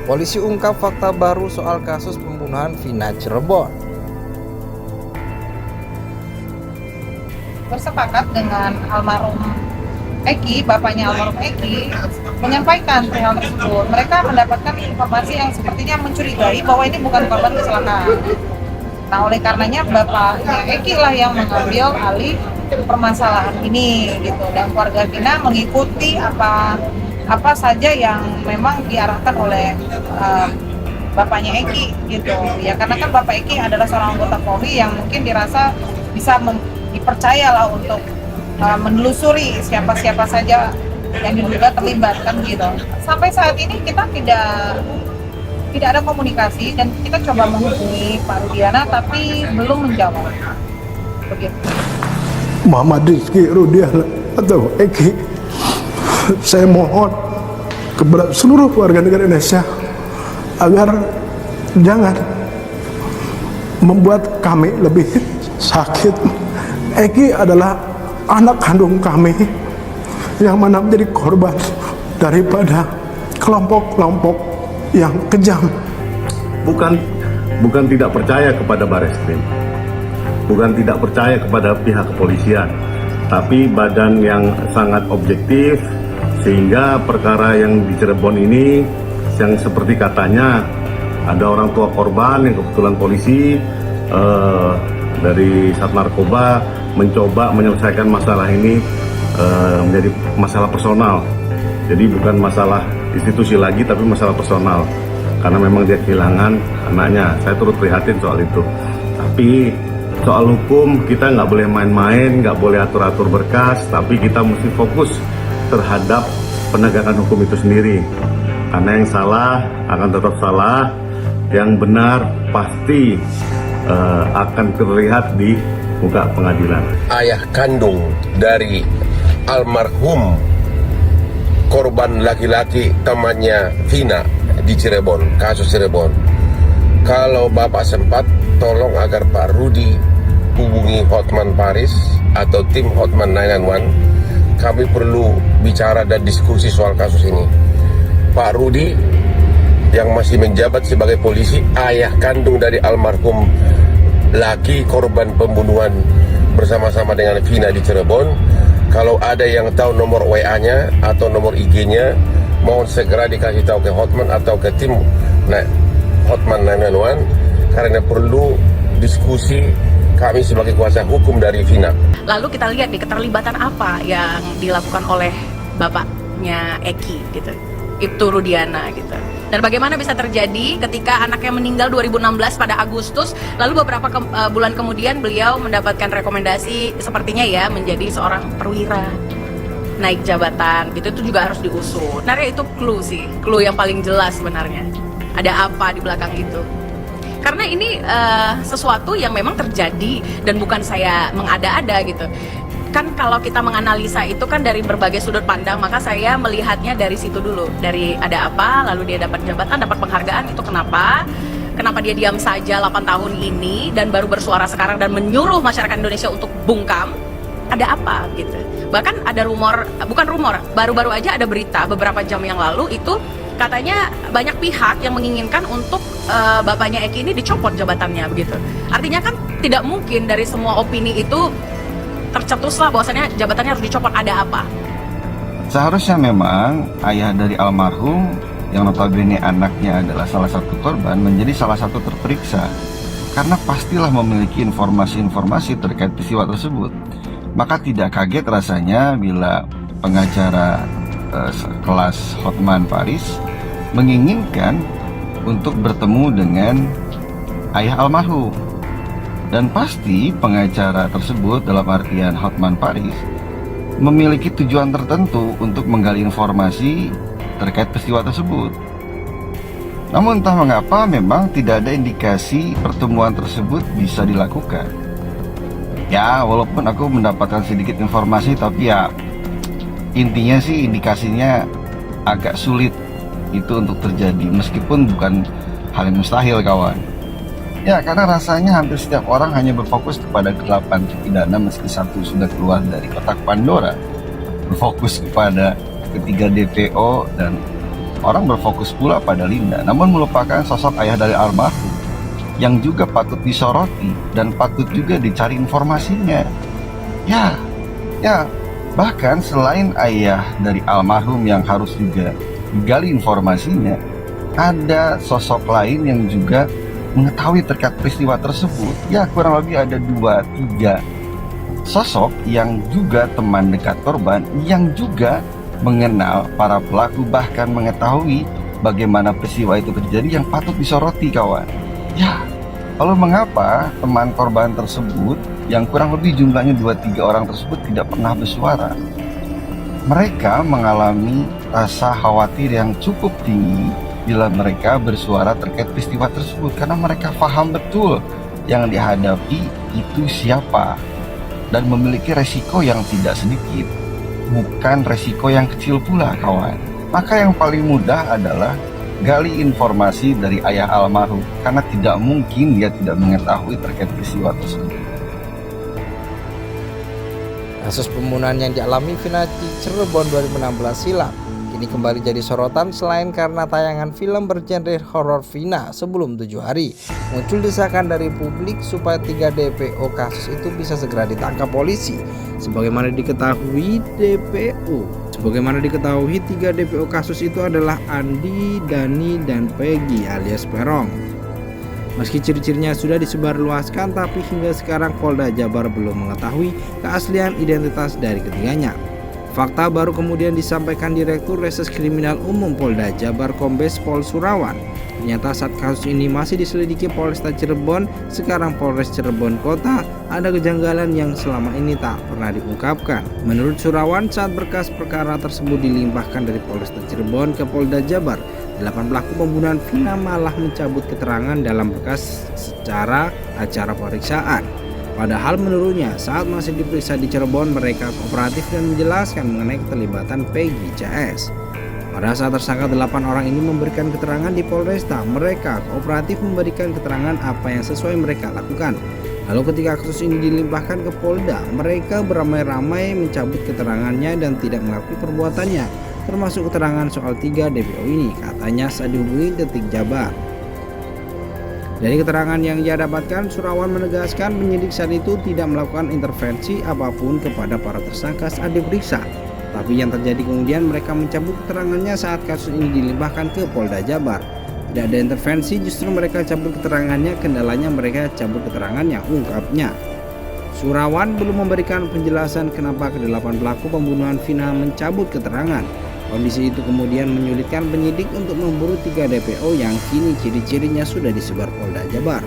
polisi ungkap fakta baru soal kasus pembunuhan Vina Cirebon. Bersepakat dengan almarhum Eki, bapaknya almarhum Eki, menyampaikan perihal tersebut. Mereka mendapatkan informasi yang sepertinya mencurigai bahwa ini bukan korban kecelakaan. Nah, oleh karenanya bapaknya Eki lah yang mengambil alih permasalahan ini, gitu. Dan keluarga Vina mengikuti apa saja yang memang diarahkan oleh bapaknya Eki, gitu. Ya, karena kan Bapak Eki adalah seorang anggota Polri yang mungkin dirasa bisa dipercaya lah untuk menelusuri siapa-siapa saja yang diduga terlibat, kan gitu. Sampai saat ini kita tidak ada komunikasi dan kita coba menghubungi Pak Rudiana tapi belum menjawab. Begitu. Muhammad Rizky Rudiana atau Eki, saya mohon kepada seluruh warga negara Indonesia agar jangan membuat kami lebih sakit. Eki adalah anak kandung kami yang mana menjadi korban daripada kelompok-kelompok yang kejam. Bukan tidak percaya kepada Bareskrim, bukan tidak percaya kepada pihak kepolisian, tapi badan yang sangat objektif, sehingga perkara yang di Cirebon ini yang seperti katanya ada orang tua korban yang kebetulan polisi dari Sat Narkoba mencoba menyelesaikan masalah ini menjadi masalah personal. Jadi bukan masalah institusi lagi, tapi masalah personal. Karena memang dia kehilangan anaknya. Saya turut prihatin soal itu. Tapi soal hukum kita nggak boleh main-main, nggak boleh atur-atur berkas, tapi kita mesti fokus terhadap penegakan hukum itu sendiri. Karena yang salah akan tetap salah, yang benar pasti akan terlihat di muka pengadilan. Ayah kandung dari almarhum korban laki-laki temannya Vina di Cirebon, kasus Cirebon. Kalau Bapak sempat, tolong agar Pak Rudi hubungi Hotman Paris atau tim Hotman 911. Kami perlu bicara dan diskusi soal kasus ini. Pak Rudi yang masih menjabat sebagai polisi, ayah kandung dari almarhum laki korban pembunuhan bersama-sama dengan Vina di Cirebon. Kalau ada yang tahu nomor WA-nya atau nomor IG-nya, mohon segera dikasih tahu ke Hotman atau ke tim Hotman 911 karena perlu diskusi kami sebagai kuasa hukum dari Vina. Lalu kita lihat nih keterlibatan apa yang dilakukan oleh bapaknya Eki gitu, Ibtu Rudiana gitu. Dan bagaimana bisa terjadi ketika anaknya meninggal 2016 pada Agustus, lalu beberapa bulan kemudian beliau mendapatkan rekomendasi sepertinya ya menjadi seorang perwira, naik jabatan gitu. Itu juga harus diusut. Sebenarnya itu clue sih, clue yang paling jelas sebenarnya. Ada apa di belakang itu? Karena ini sesuatu yang memang terjadi dan bukan saya mengada-ada gitu. Kan kalau kita menganalisa itu kan dari berbagai sudut pandang, maka saya melihatnya dari situ dulu. Dari ada apa, lalu dia dapat jabatan, dapat penghargaan, itu kenapa? Kenapa dia diam saja 8 tahun ini dan baru bersuara sekarang dan menyuruh masyarakat Indonesia untuk bungkam? Ada apa gitu. Bahkan ada rumor, bukan rumor, baru-baru aja ada berita beberapa jam yang lalu itu katanya banyak pihak yang menginginkan untuk bapaknya Eki ini dicopot jabatannya begitu. Artinya kan tidak mungkin dari semua opini itu tercetuslah bahwasannya jabatannya harus dicopot. Ada apa? Seharusnya memang ayah dari almarhum yang notabene anaknya adalah salah satu korban menjadi salah satu terperiksa karena pastilah memiliki informasi-informasi terkait peristiwa tersebut. Maka tidak kaget rasanya bila pengacara kelas Hotman Paris menginginkan untuk bertemu dengan ayah almarhum. Dan pasti pengacara tersebut dalam artian Hotman Paris memiliki tujuan tertentu untuk menggali informasi terkait peristiwa tersebut. Namun entah mengapa memang tidak ada indikasi pertemuan tersebut bisa dilakukan. Ya walaupun aku mendapatkan sedikit informasi, tapi ya intinya sih indikasinya agak sulit itu untuk terjadi, meskipun bukan hal yang mustahil kawan. Ya, karena rasanya hampir setiap orang hanya berfokus kepada 8 terpidana meski satu sudah keluar dari kotak Pandora. Berfokus kepada ketiga DPO dan orang berfokus pula pada Linda, namun melupakan sosok ayah dari almarhum yang juga patut disoroti dan patut juga dicari informasinya. Ya, bahkan selain ayah dari almarhum yang harus juga digali informasinya, ada sosok lain yang juga mengetahui terkait peristiwa tersebut. Ya, kurang lebih ada 2-3 sosok yang juga teman dekat korban, yang juga mengenal para pelaku, bahkan mengetahui bagaimana peristiwa itu terjadi, yang patut disoroti, kawan. Ya, lalu mengapa teman korban tersebut yang kurang lebih jumlahnya 2-3 orang tersebut tidak pernah bersuara? Mereka mengalami rasa khawatir yang cukup tinggi bila mereka bersuara terkait peristiwa tersebut, karena mereka paham betul yang dihadapi itu siapa dan memiliki resiko yang tidak sedikit, bukan resiko yang kecil pula, kawan. Maka yang paling mudah adalah gali informasi dari ayah almarhum, karena tidak mungkin dia tidak mengetahui terkait peristiwa tersebut. Kasus pembunuhan yang dialami Vina di Cirebon 2016 silam kini kembali jadi sorotan selain karena tayangan film bergenre horor Vina sebelum 7 hari. Muncul desakan dari publik supaya 3 DPO kasus itu bisa segera ditangkap polisi. Sebagaimana diketahui 3 DPO kasus itu adalah Andi, Dani, dan Peggy alias Perong. Meski ciri-cirinya sudah disebarluaskan, tapi hingga sekarang Polda Jabar belum mengetahui keaslian identitas dari ketiganya. Fakta baru kemudian disampaikan Direktur Reses Kriminal Umum Polda Jabar Kombes Pol Surawan. Ternyata saat kasus ini masih diselidiki Polresta Cirebon, sekarang Polres Cirebon Kota, ada kejanggalan yang selama ini tak pernah diungkapkan. Menurut Surawan, saat berkas perkara tersebut dilimpahkan dari Polresta Cirebon ke Polda Jabar, 8 pelaku pembunuhan Vina malah mencabut keterangan dalam berkas secara acara pemeriksaan. Padahal menurutnya saat masih diperiksa di Cirebon mereka kooperatif dan menjelaskan mengenai keterlibatan Peggy CS. Pada saat tersangka 8 orang ini memberikan keterangan di Polresta, mereka kooperatif memberikan keterangan apa yang sesuai mereka lakukan. Lalu ketika kasus ini dilimpahkan ke Polda, mereka beramai-ramai mencabut keterangannya dan tidak mengakui perbuatannya, termasuk keterangan soal 3 DPO ini, katanya saat dihubungi Detik Jabar. Dari keterangan yang ia dapatkan, Surawan menegaskan penyidik saat itu tidak melakukan intervensi apapun kepada para tersangka saat diperiksa. Tapi yang terjadi kemudian mereka mencabut keterangannya saat kasus ini dilimpahkan ke Polda Jabar. Tidak ada intervensi, justru mereka cabut keterangannya, kendalanya mereka cabut keterangannya, ungkapnya. Surawan belum memberikan penjelasan kenapa ke-8 pelaku pembunuhan Vina mencabut keterangan. Kondisi itu kemudian menyulitkan penyidik untuk memburu 3 DPO yang kini ciri-cirinya sudah disebar Polda Jabar.